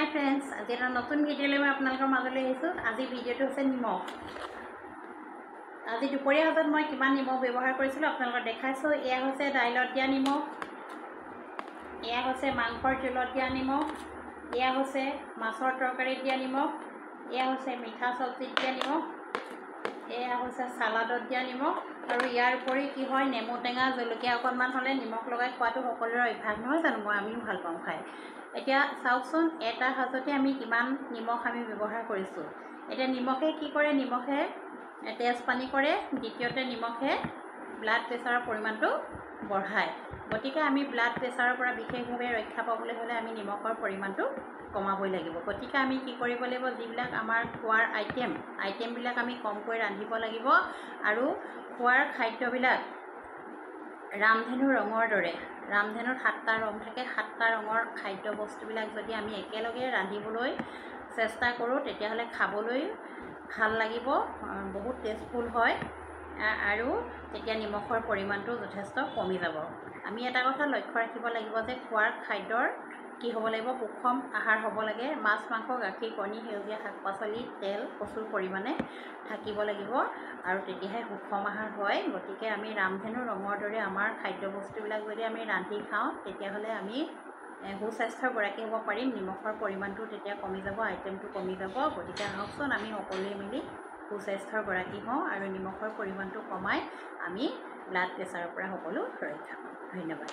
হাই friends, আজি এটা নতুন ভিডিঅ' লৈ মই আপোনালোকৰ মাজলৈ আহিছোঁ। আজি ভিডিঅ'টো হৈছে নিমখ। আজি দুপৰীয়া সাজত মই কিমান নিমখ ব্যৱহাৰ কৰিছিলোঁ আপোনালোকক দেখাইছোঁ। এয়া হৈছে দাইলত দিয়া নিমখ, এয়া হৈছে মাংসৰ জোলত দিয়া নিমখ, এয়া হৈছে মাছৰ তৰকাৰীত দিয়া নিমখ, এয়া হৈছে মিঠা চব্জিত দিয়া নিমখ, এয়া হৈছে চালাডত দিয়া নিমখ। আৰু ইয়াৰ উপৰি কি হয়, নেমু টেঙা জলকীয়া অকণমান হ'লে নিমখ লগাই খোৱাটো সকলোৰে অভ্যাস নহয় জানো? আমিও ভাল পাওঁ খাই। এতিয়া চাওকচোন, এটা সাজতে আমি কিমান নিমখ আমি ব্যৱহাৰ কৰিছোঁ। এতিয়া নিমখে কি কৰে, নিমখে তেজ পানী কৰে, দ্বিতীয়তে নিমখে ব্লাড প্ৰেছাৰৰ পৰিমাণটো বঢ়ায়। গতিকে আমি ব্লাড প্ৰেছাৰৰ পৰা বিশেষভাৱে ৰক্ষা পাবলৈ হ'লে আমি নিমখৰ পৰিমাণটো কমাবই লাগিব। গতিকে আমি কি কৰিব লাগিব, যিবিলাক আমাৰ খোৱাৰ আইটেমবিলাক আমি কমকৈ ৰান্ধিব লাগিব। আৰু খোৱাৰ খাদ্যবিলাক ৰামধেনু ৰঙৰ দৰে, ৰামধেনুত 7টা ৰং থাকে, 7টা ৰঙৰ খাদ্য বস্তুবিলাক যদি আমি একেলগে ৰান্ধিবলৈ চেষ্টা কৰোঁ, তেতিয়াহ'লে খাবলৈ ভাল লাগিব, বহুত টেষ্টফুল হয় আৰু তেতিয়া নিমখৰ পৰিমাণটো যথেষ্ট কমি যাব। আমি এটা কথা লক্ষ্য ৰাখিব লাগিব যে খোৱাৰ খাদ্যৰ কি হ'ব লাগিব, সুষম আহাৰ হ'ব লাগে। মাছ, মাংস, গাখীৰ, কণী, সেউজীয়া শাক পাচলি, তেল প্ৰচুৰ পৰিমাণে থাকিব লাগিব আৰু তেতিয়াহে সুষম আহাৰ হয়। গতিকে আমি ৰামধেনু ৰঙৰ দৰে আমাৰ খাদ্যবস্তুবিলাক যদি আমি ৰান্ধি খাওঁ, তেতিয়াহ'লে আমি সুস্বাস্থ্যৰ গৰাকী হ'ব পাৰিম। নিমখৰ পৰিমাণটো তেতিয়া কমি যাব, আইটেমটো কমি যাব। গতিকে আহকচোন, আমি সকলোৱে মিলি সুস্বাস্থ্যৰ গৰাকী হওঁ আৰু নিমখৰ পৰিমাণটো কমাই আমি ব্লাড প্ৰেছাৰৰ পৰা সকলো ৰক্ষা পাওঁ। ধন্যবাদ।